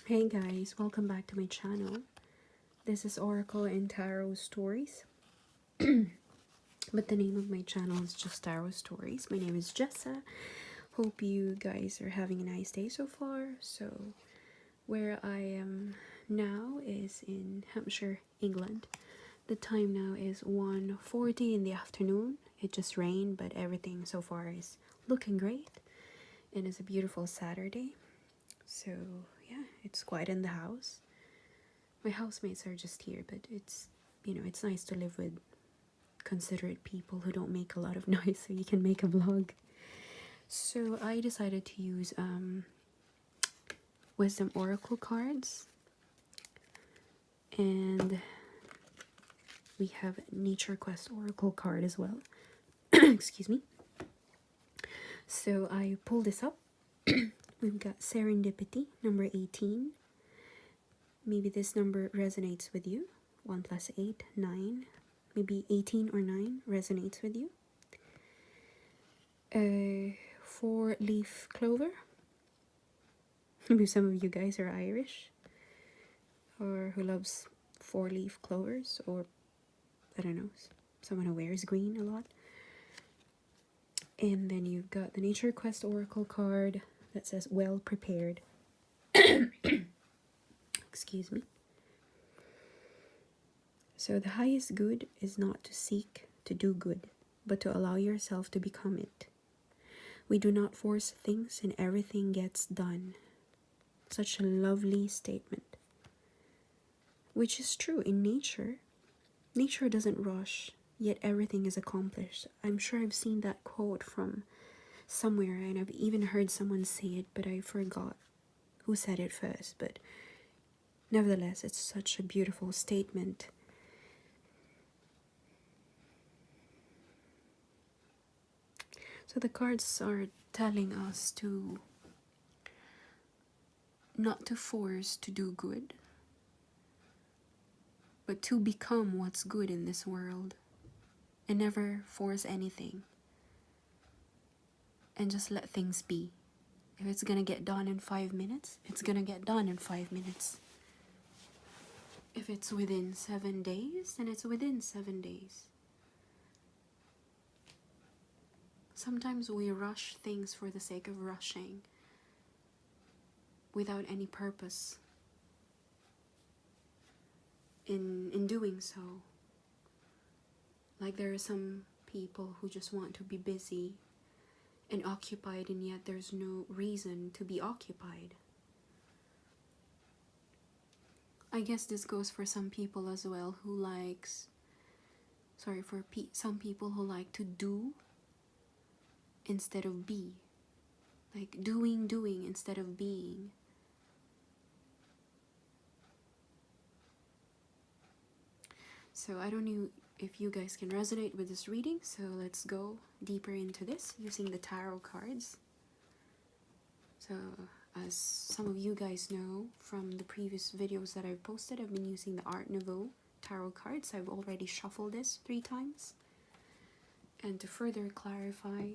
Hey guys, welcome back to my channel. This is Oracle and Tarot Stories, but the name of my channel is just Tarot Stories. My name is Jessa. Hope you guys are having a nice day so far. So, where I am now is in Hampshire, England. The time now is 1:40 in the afternoon. It just rained, but everything so far is looking great. And it's a beautiful Saturday. So, yeah, it's quiet in the house. My housemates are just here, but it's nice to live with considerate people who don't make a lot of noise so you can make a vlog. So I decided to use Wisdom Oracle cards, and we have Nature Quest Oracle card as well. Excuse me. So I pulled this up. We've got Serendipity, number 18. Maybe this number resonates with you. 1 plus 8, 9. Maybe 18 or 9 resonates with you. 4-leaf clover. Maybe some of you guys are Irish, or who loves 4-leaf clovers, or I don't know, someone who wears green a lot. And then you've got the Nature Quest Oracle card that says well prepared. Excuse me. So the highest good is not to seek to do good, but to allow yourself to become it. We do not force things and everything gets done. Such a lovely statement. Which is true in nature. Nature doesn't rush, yet everything is accomplished. I'm sure I've seen that quote from somewhere, and I've even heard someone say it, but I forgot who said it first. But nevertheless, it's such a beautiful statement. So the cards are telling us to not to force to do good, but to become what's good in this world, and never force anything, and just let things be. If it's gonna get done in 5 minutes, it's gonna get done in 5 minutes. If it's within 7 days, then it's within 7 days. Sometimes we rush things for the sake of rushing, without any purpose in doing so. Like, there are some people who just want to be busy and occupied, and yet there's no reason to be occupied. I guess this goes for some people as well who likes, some people who like to do instead of be. Like doing instead of being. So I don't know if you guys can resonate with this reading, so let's go deeper into this using the tarot cards. So as some of you guys know from the previous videos that I've posted, I've been using the Art Nouveau tarot cards. I've already shuffled this 3 times. And to further clarify,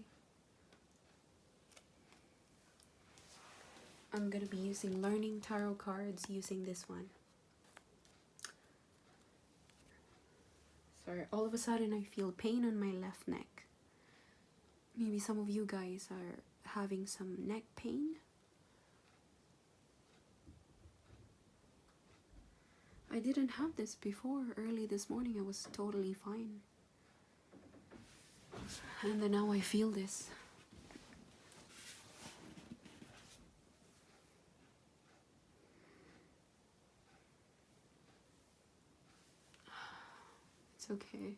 I'm going to be using Learning Tarot cards using this one. Sorry, all of a sudden I feel pain on my left neck. Maybe some of you guys are having some neck pain. I didn't have this before. Early this morning I was totally fine. And then now I feel this. It's okay.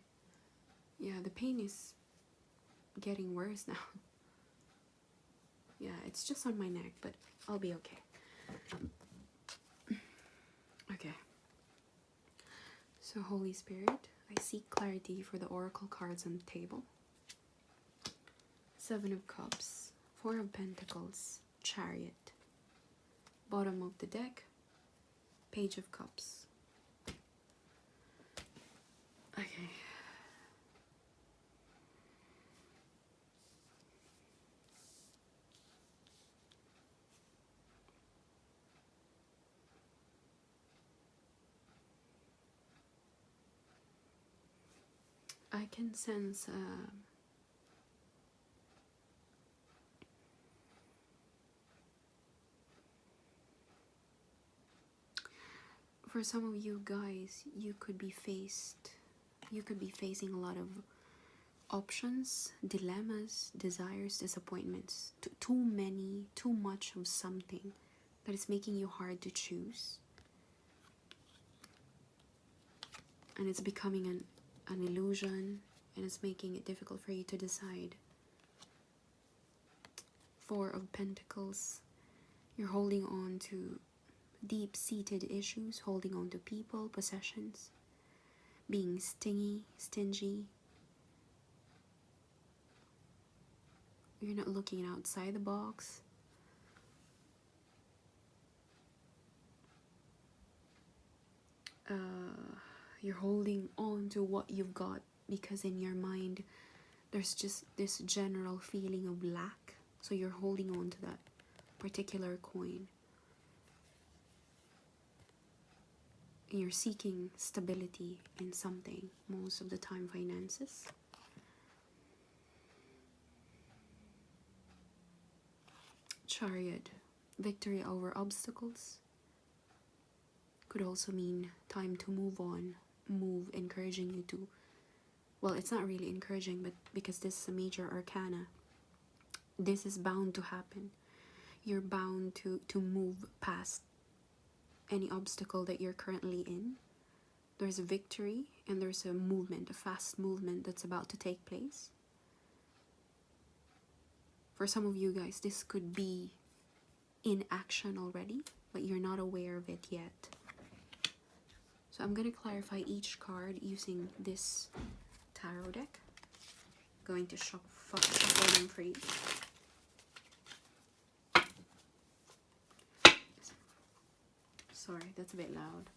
Yeah, the pain is getting worse now. Yeah, it's just on my neck, but I'll be okay. Okay. So, Holy Spirit, I seek clarity for the oracle cards on the table. 7 of Cups, 4 of Pentacles, Chariot. Bottom of the deck, Page of Cups. Okay. I can sense for some of you guys, you could be facing a lot of options, dilemmas, desires, disappointments, too much of something that is making you hard to choose, and it's becoming an illusion, and it's making it difficult for you to decide. Four of Pentacles, you're holding on to deep-seated issues, holding on to people, possessions, being stingy. You're not looking outside the box. You're holding on to what you've got because in your mind there's just this general feeling of lack, so you're holding on to that particular coin. You're seeking stability in something, most of the time finances. Chariot, victory over obstacles. Could also mean time to move on, encouraging you to, well, it's not really encouraging, but because this is a major arcana, this is bound to happen. You're bound to move past any obstacle that you're currently in. There's a victory and there's a movement, a fast movement that's about to take place. For some of you guys, this could be in action already, but you're not aware of it yet. So I'm going to clarify each card using this tarot deck. I'm going to shuffle them for you. Sorry, that's a bit loud.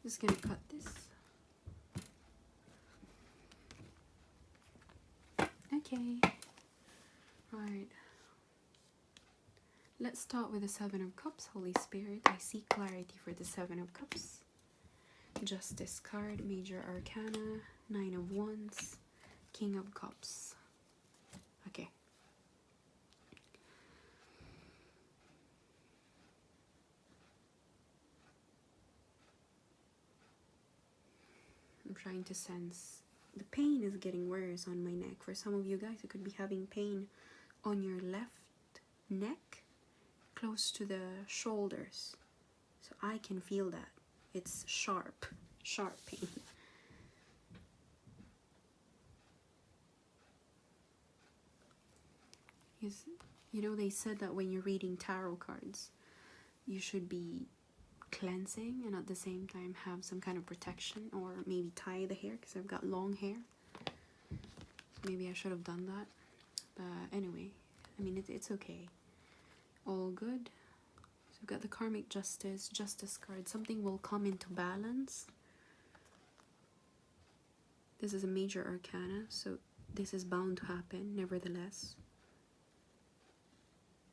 Just gonna cut this. Okay. Right. Let's start with the Seven of Cups. Holy Spirit, I seek clarity for the Seven of Cups. Justice card, Major Arcana, Nine of Wands, King of Cups. Okay. I'm trying to sense. The pain is getting worse on my neck. For some of you guys, you could be having pain on your left neck, close to the shoulders. So I can feel that. It's sharp pain. You know, they said that when you're reading tarot cards, you should be cleansing and at the same time have some kind of protection, or maybe tie the hair because I've got long hair. Maybe I should have done that. But anyway, I mean, it's okay. All good. So we've got the Karmic Justice card. Something will come into balance. This is a major arcana, so this is bound to happen nevertheless.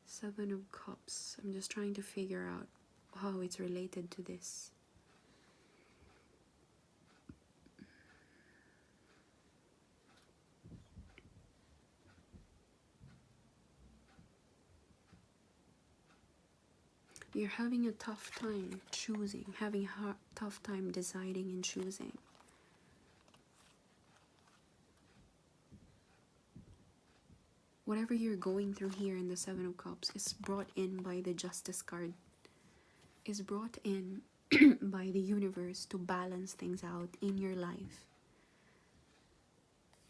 Seven of Cups. I'm just trying to figure out how it's related to this. You're having a tough time choosing, having a tough time deciding and choosing. Whatever you're going through here in the Seven of Cups is brought in by the Justice card. Is brought in by the universe to balance things out in your life.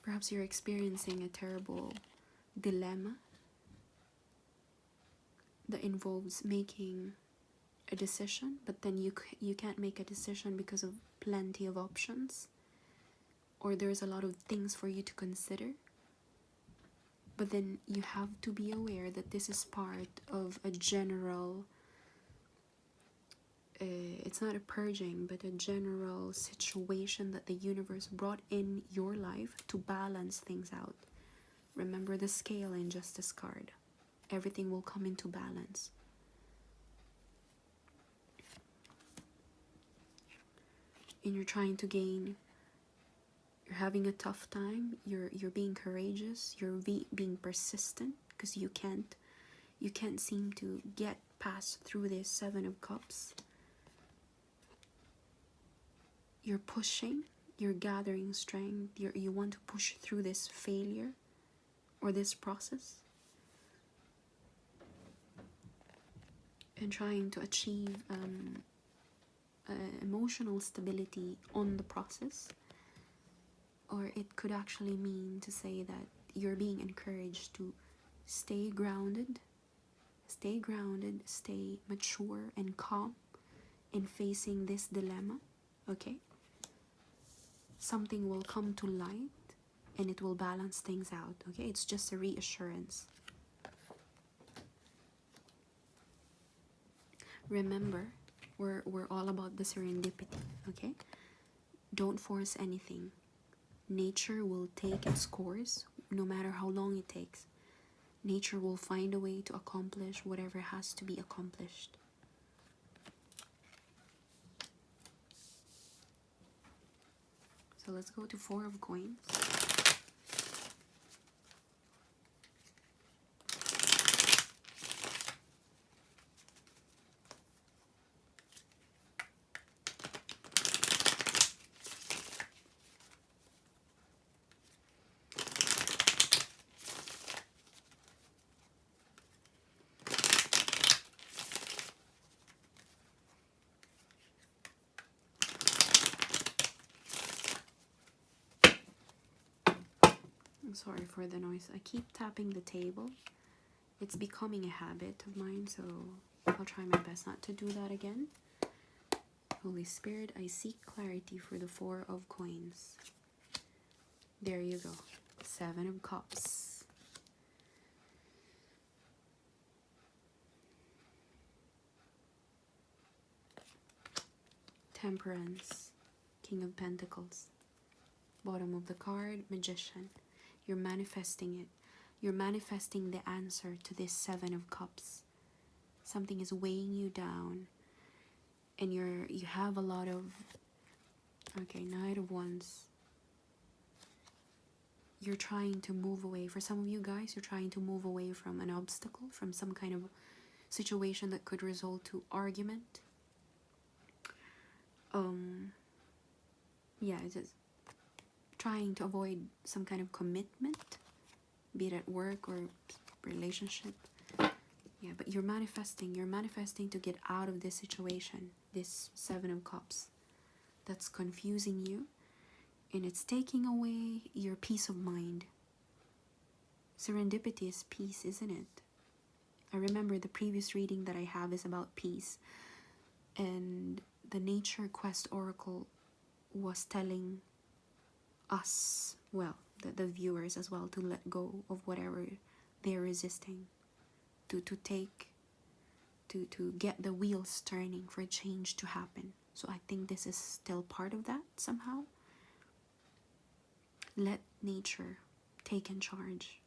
Perhaps you're experiencing a terrible dilemma that involves making a decision, but then you can't make a decision because of plenty of options. or there's a lot of things for you to consider. But then you have to be aware that this is part of a general, it's not a purging, but a general situation that the universe brought in your life to balance things out. Remember the scale in Justice card. Everything will come into balance. And you're trying to gain, you're having a tough time, you're being courageous, you're being persistent, because you can't seem to get past through this Seven of Cups. You're pushing, you're gathering strength, you want to push through this failure or this process, and trying to achieve emotional stability on the process. Or it could actually mean to say that you're being encouraged to stay grounded, stay mature and calm in facing this dilemma, okay? Something will come to light and it will balance things out, okay? It's just a reassurance. Remember, we're all about the serendipity, okay? Don't force anything. Nature will take its course, no matter how long it takes. Nature will find a way to accomplish whatever has to be accomplished. So let's go to Four of Coins. I'm sorry for the noise. I keep tapping the table. It's becoming a habit of mine, so I'll try my best not to do that again. Holy Spirit, I seek clarity for the Four of Coins. There you go. Seven of Cups. Temperance. King of Pentacles. Bottom of the card, Magician. You're manifesting it. You're manifesting the answer to this Seven of Cups. Something is weighing you down, and you have a lot of, okay, Knight of Wands. You're trying to move away. For some of you guys, you're trying to move away from an obstacle, from some kind of situation that could result to argument. Yeah, it's just trying to avoid some kind of commitment, be it at work or relationship. Yeah, but you're manifesting to get out of this situation, this Seven of Cups that's confusing you, and it's taking away your peace of mind. Serendipity is peace, isn't it? I remember the previous reading that I have is about peace, and the Nature Quest Oracle was telling us, well, the viewers as well, to let go of whatever they're resisting, to get the wheels turning for change to happen. So I think this is still part of that somehow. Let nature take in charge.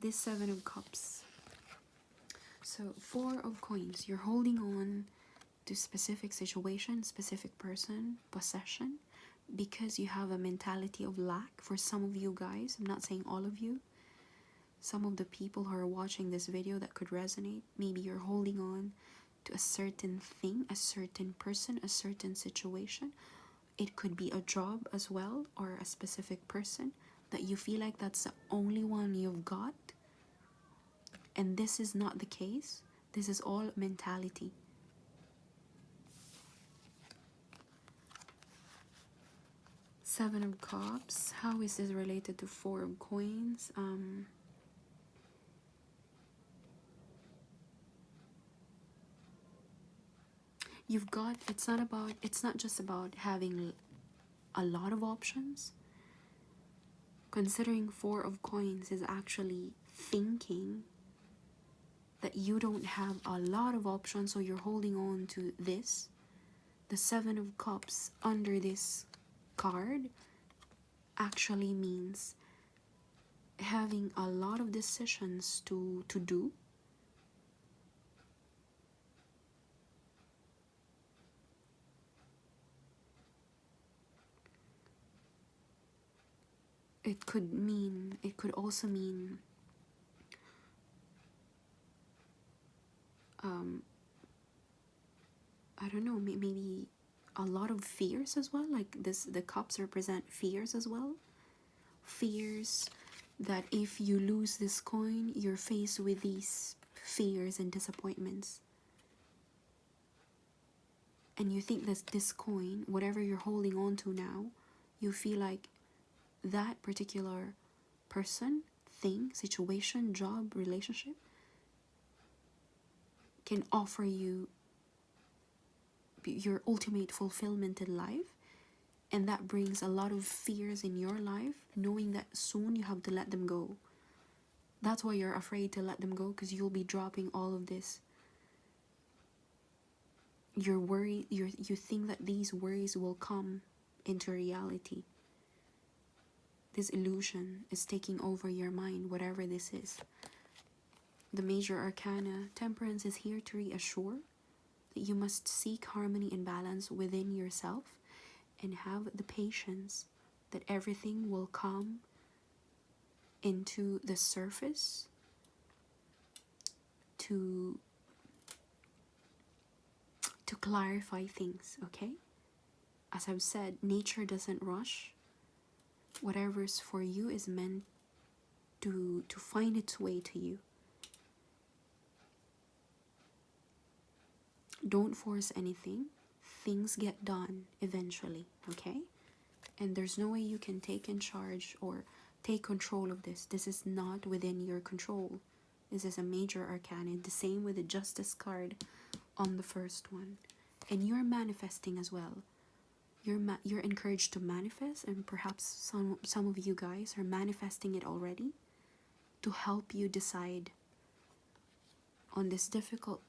This Seven of Cups. So Four of Coins. You're holding on to specific situation, specific person, possession, because you have a mentality of lack. For some of you guys, I'm not saying all of you, some of the people who are watching this video that could resonate, maybe you're holding on to a certain thing, a certain person, a certain situation. It could be a job as well, or a specific person that you feel like that's the only one you've got. And this is not the case. This is all mentality. Seven of Cups. How is this related to Four of Coins? You've got, it's not just about having a lot of options. Considering Four of Coins is actually thinking that you don't have a lot of options, so you're holding on to this. The Seven of Cups under this card actually means having a lot of decisions to do. It could also mean I don't know, maybe a lot of fears as well. Like this, the cups represent fears as well. Fears that if you lose this coin, you're faced with these fears and disappointments. And you think that this coin, whatever you're holding on to now, you feel like that particular person, thing, situation, job, relationship can offer you your ultimate fulfillment in life. And that brings a lot of fears in your life, knowing that soon you have to let them go. That's why you're afraid to let them go, because you'll be dropping all of this. You're worried, you think that these worries will come into reality. This illusion is taking over your mind, whatever this is. The major arcana, Temperance, is here to reassure that you must seek harmony and balance within yourself and have the patience that everything will come into the surface to clarify things, okay? As I've said, nature doesn't rush. Whatever's for you is meant to find its way to you. Don't force anything. Things get done eventually, okay? And there's no way you can take in charge or take control of this. This is not within your control. This is a major arcana. The same with the Justice card on the first one. And you're manifesting as well. You're encouraged to manifest, and perhaps some of you guys are manifesting it already to help you decide on this difficult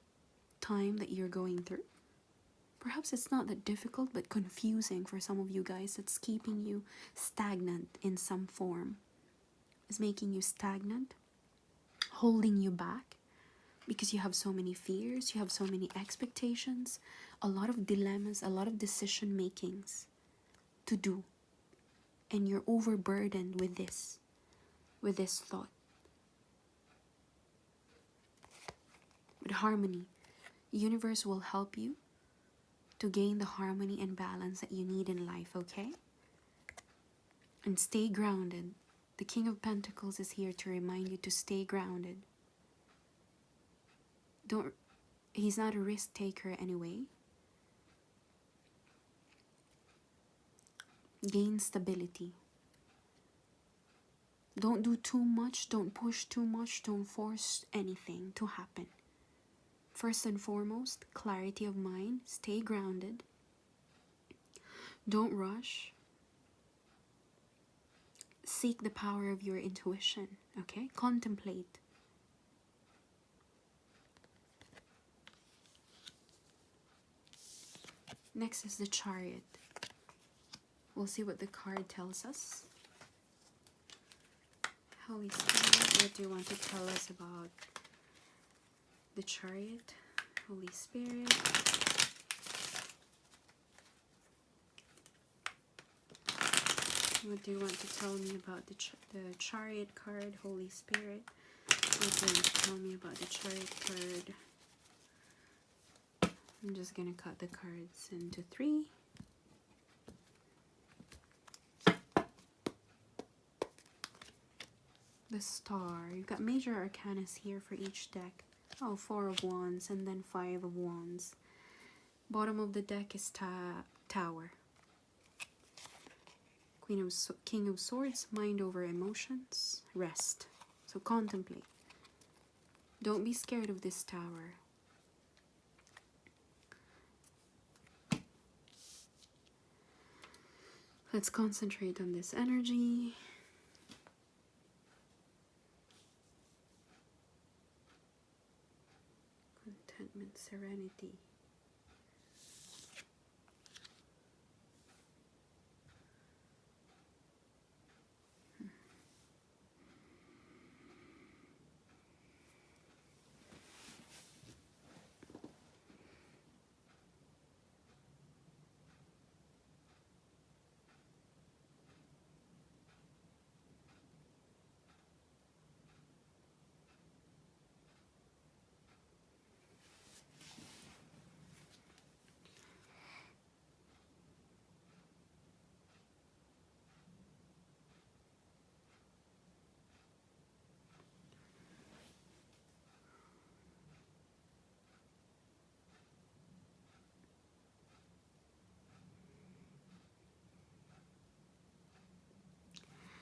time that you're going through. Perhaps it's not that difficult, but confusing for some of you guys. That's keeping you stagnant in some form. It's making you stagnant, holding you back, because you have so many fears, you have so many expectations, a lot of dilemmas, a lot of decision makings to do. And you're overburdened with this thought. With harmony, the universe will help you to gain the harmony and balance that you need in life, okay? And stay grounded. The King of Pentacles is here to remind you to stay grounded. He's not a risk taker anyway. Gain stability. Don't do too much, don't push too much, don't force anything to happen. First and foremost, clarity of mind. Stay grounded. Don't rush. Seek the power of your intuition, okay? Contemplate. Next is the Chariot. We'll see what the card tells us. Holy Spirit, what do you want to tell us about the Chariot? Holy Spirit. What do you want to tell me about the Chariot card? Holy Spirit. What do you want to tell me about the Chariot card? I'm just going to cut the cards into 3. The Star. You've got major arcanas here for each deck. Oh, 4 of Wands and then 5 of Wands. Bottom of the deck is Tower. King of Swords, mind over emotions, rest. So contemplate. Don't be scared of this Tower. Let's concentrate on this energy. Contentment, serenity.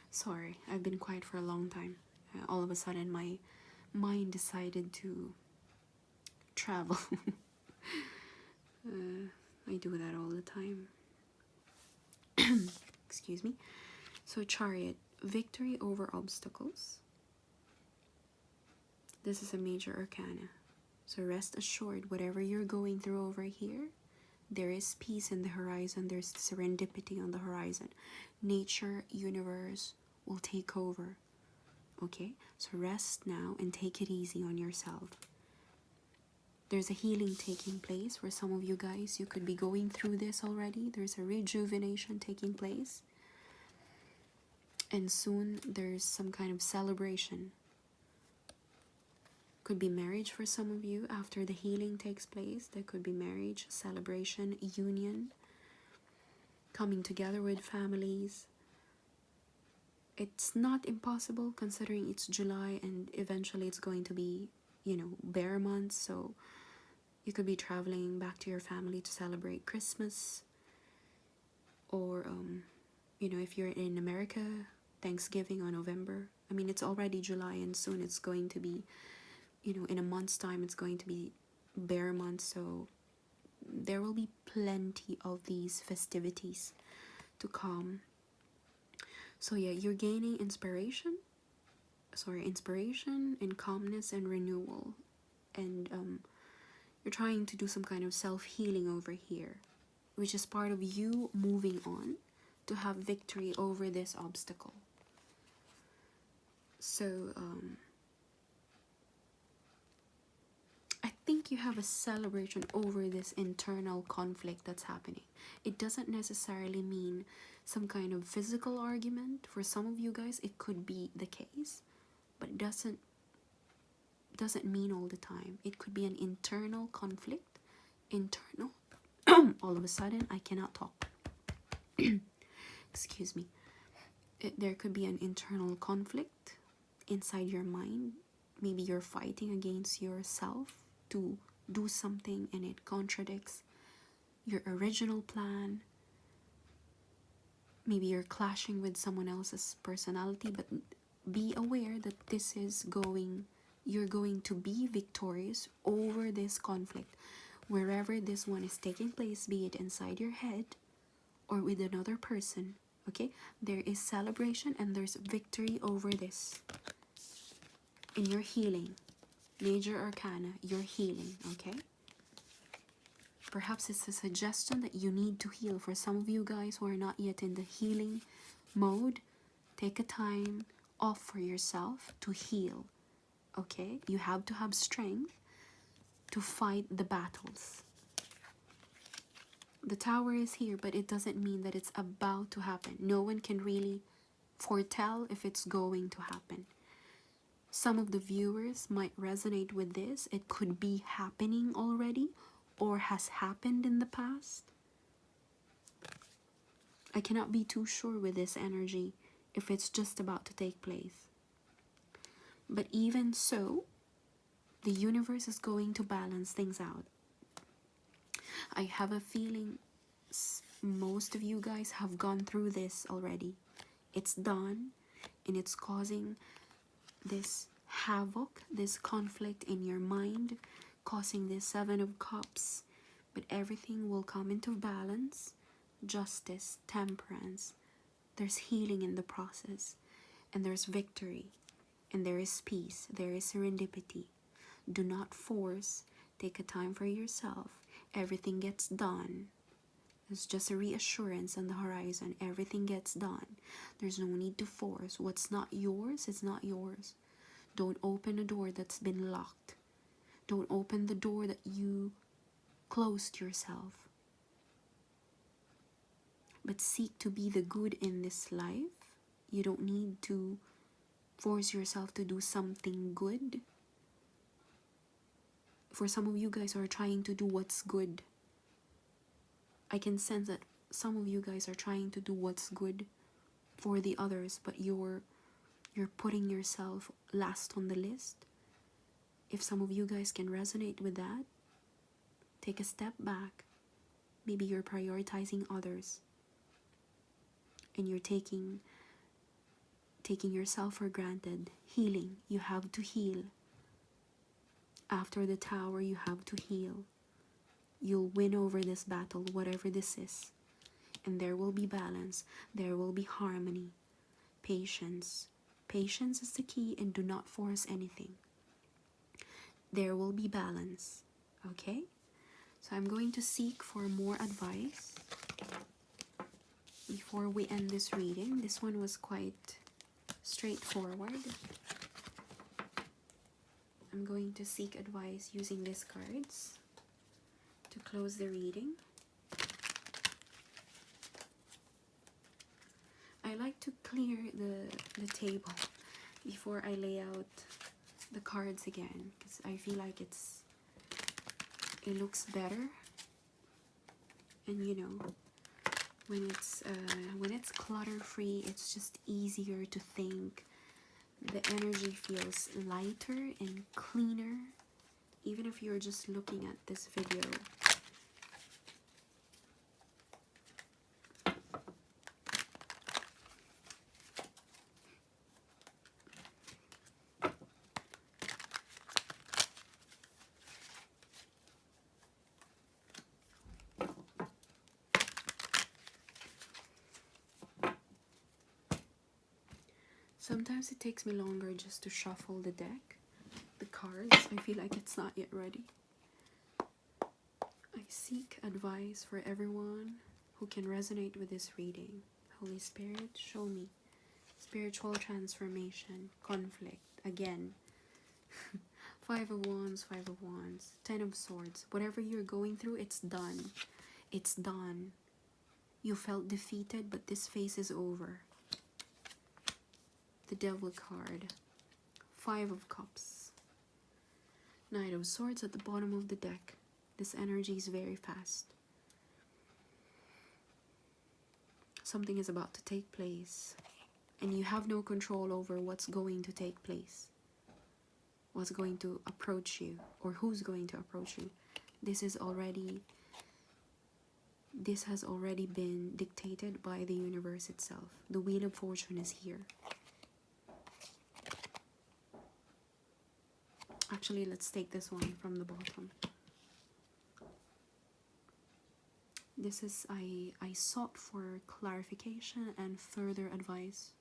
Sorry, I've been quiet for a long time. All of a sudden, my mind decided to travel. I do that all the time. Excuse me. So, Chariot, victory over obstacles. This is a major arcana. So, rest assured, whatever you're going through over here, there is peace in the horizon. There's serendipity on the horizon. Nature, universe will take over. Okay? So, rest now and take it easy on yourself. There's a healing taking place for some of you guys. You could be going through this already. There's a rejuvenation taking place. And soon there's some kind of celebration. Could be marriage for some of you after the healing takes place. There could be marriage, celebration, union, coming together with families. It's not impossible considering it's July and eventually it's going to be, bear months. So you could be traveling back to your family to celebrate Christmas. Or, if you're in America, Thanksgiving on November. I mean, it's already July and soon it's going to be, in a month's time, it's going to be bear month. So there will be plenty of these festivities to come. So yeah, you're gaining inspiration and calmness and renewal. And you're trying to do some kind of self-healing over here, which is part of you moving on to have victory over this obstacle. So I think you have a celebration over this internal conflict that's happening. It doesn't necessarily mean some kind of physical argument. For some of you guys, it could be the case, but it doesn't mean all the time. It could be an internal conflict. Internal. All of a sudden, I cannot talk. Excuse me. There could be an internal conflict inside your mind. Maybe you're fighting against yourself to do something and it contradicts your original plan. Maybe you're clashing with someone else's personality, but be aware that you're going to be victorious over this conflict. Wherever this one is taking place, be it inside your head or with another person, okay? There is celebration and there's victory over this. And you're healing. Major arcana, you're healing, okay? Perhaps it's a suggestion that you need to heal. For some of you guys who are not yet in the healing mode, take a time off for yourself to heal, okay? You have to have strength to fight the battles. The tower is here, but it doesn't mean that it's about to happen. No one can really foretell if it's going to happen. Some of the viewers might resonate with this. It could be happening already or has happened in the past. I cannot be too sure with this energy if it's just about to take place. But even so, the universe is going to balance things out. I have a feeling most of you guys have gone through this already. It's done and it's causing this havoc, this conflict in your mind, causing this 7 of Cups. But everything will come into balance. justice, temperance. There's healing in the process, and there's victory, and there is peace, there is serendipity. Do not force. Take a time for yourself. Everything gets done. It's just a reassurance on the horizon. Everything gets done. There's no need to force. What's not yours is not yours. Don't open a door that's been locked. Don't open the door that you closed yourself. But seek to be the good in this life. You don't need to force yourself to do something good. For some of you guys who are trying to do what's good, I can sense that some of you guys are trying to do what's good for the others, but you're putting yourself last on the list. If some of you guys can resonate with that, take a step back. Maybe you're prioritizing others, and you're taking yourself for granted. Healing, you have to heal. After the tower, you have to heal. You'll win over this battle, whatever this is. And there will be balance. There will be harmony. Patience. Patience is the key, and do not force anything. There will be balance. Okay? So I'm going to seek for more advice before we end this reading. This one was quite straightforward. I'm going to seek advice using these cards to close the reading. I like to clear the table before I lay out the cards again, because I feel like it looks better. And you know, when it's clutter free, it's just easier to think. The energy feels lighter and cleaner, even if you're just looking at this video. Sometimes it takes me longer just to shuffle the deck, the cards. I feel like it's not yet ready. I seek advice for everyone who can resonate with this reading. Holy Spirit, show me. Spiritual transformation, conflict, again. Five of Wands, Five of Wands, Ten of Swords. Whatever you're going through, it's done. It's done. You felt defeated, but this phase is over. The Devil card, Five of Cups, Knight of Swords at the bottom of the deck. This energy is very fast. Something is about to take place, and you have no control over what's going to take place, what's going to approach you, or who's going to approach you. This has already been dictated by the universe itself. The Wheel of Fortune is here. Actually, let's take this one from the bottom. This is, I sought for clarification and further advice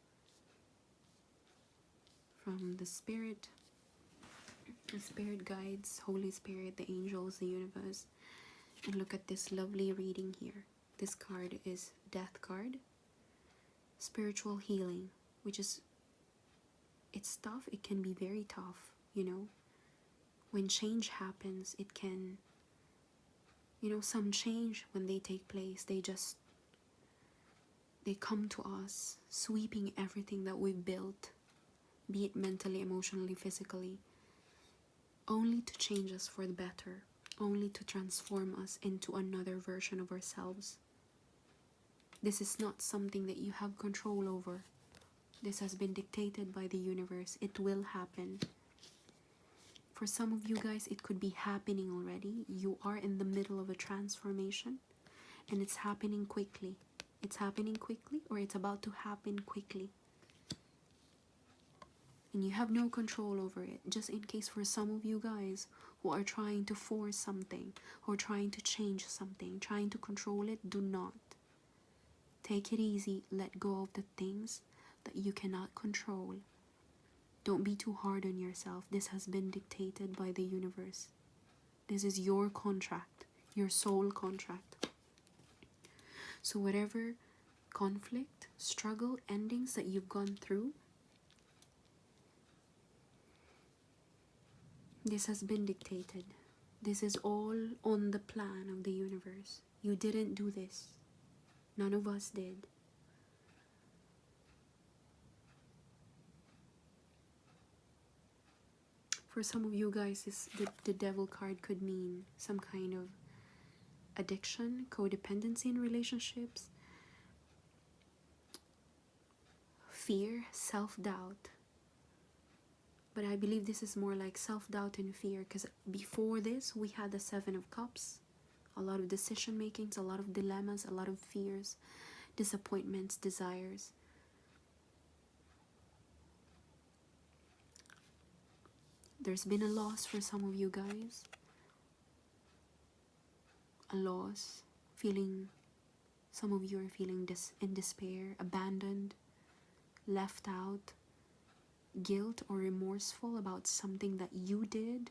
from the spirit guides, Holy Spirit, the angels, the universe. And look at this lovely reading here. This card is Death card. Spiritual healing, which is, it's tough. It can be very tough, you know. When change happens, it can, you know, some change, when they take place, they come to us, sweeping everything that we've built, be it mentally, emotionally, physically, only to change us for the better, only to transform us into another version of ourselves. This is not something that you have control over. This has been dictated by the universe. It will happen. For some of you guys, it could be happening already. You are in the middle of a transformation, and it's happening quickly. It's happening quickly, or it's about to happen quickly. And you have no control over it. Just in case for some of you guys who are trying to force something, or trying to change something, trying to control it, do not. Take it easy. Let go of the things that you cannot control. Don't be too hard on yourself. This has been dictated by the universe. This is your contract, your soul contract. So whatever conflict, struggle, endings that you've gone through, this has been dictated. This is all on the plan of the universe. You didn't do this. None of us did. For some of you guys, the devil card could mean some kind of addiction, codependency in relationships, fear, self-doubt. But I believe this is more like self-doubt and fear, because before this we had the Seven of Cups, a lot of decision makings, a lot of dilemmas, a lot of fears, disappointments, desires. There's been a loss for some of you guys. A loss, some of you are feeling in despair, abandoned, left out, guilt or remorseful about something that you did.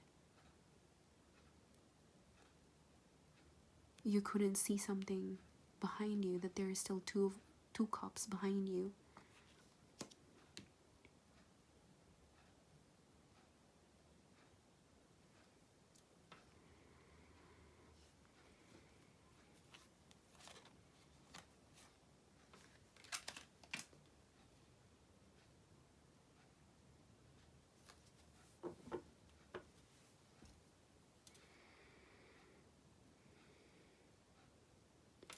You couldn't see something behind you, that there is still two cups behind you.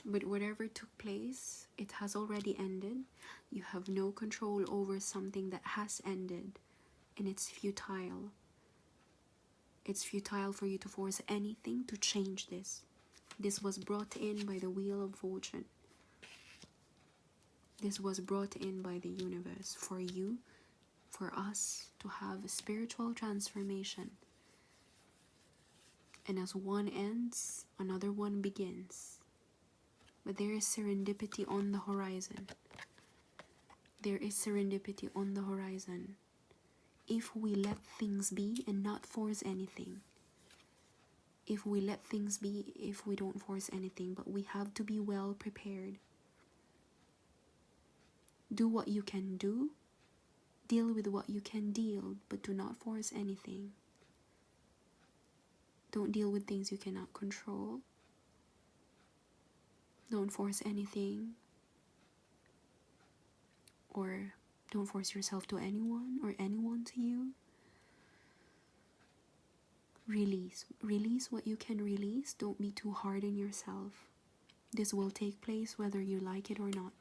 But whatever took place, it has already ended. You have no control over something that has ended, and it's futile. It's futile for you to force anything to change this. This was brought in by the Wheel of Fortune. This was brought in by the universe for you, for us to have a spiritual transformation. And as one ends, another one begins. But there is serendipity on the horizon. There is serendipity on the horizon. If we let things be and not force anything. If we let things be, if we don't force anything, but we have to be well prepared. Do what you can do. Deal with what you can deal, but do not force anything. Don't deal with things you cannot control. Don't force anything, or don't force yourself to anyone or anyone to you. Release what you can release. Don't be too hard on yourself. This will take place whether you like it or not,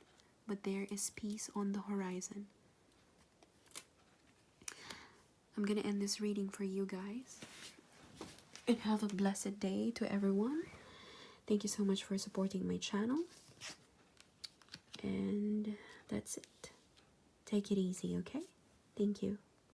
but there is peace on the horizon. I'm gonna end this reading for you guys, and have a blessed day to everyone. Thank you so much for supporting my channel. And that's it. Take it easy, okay? Thank you.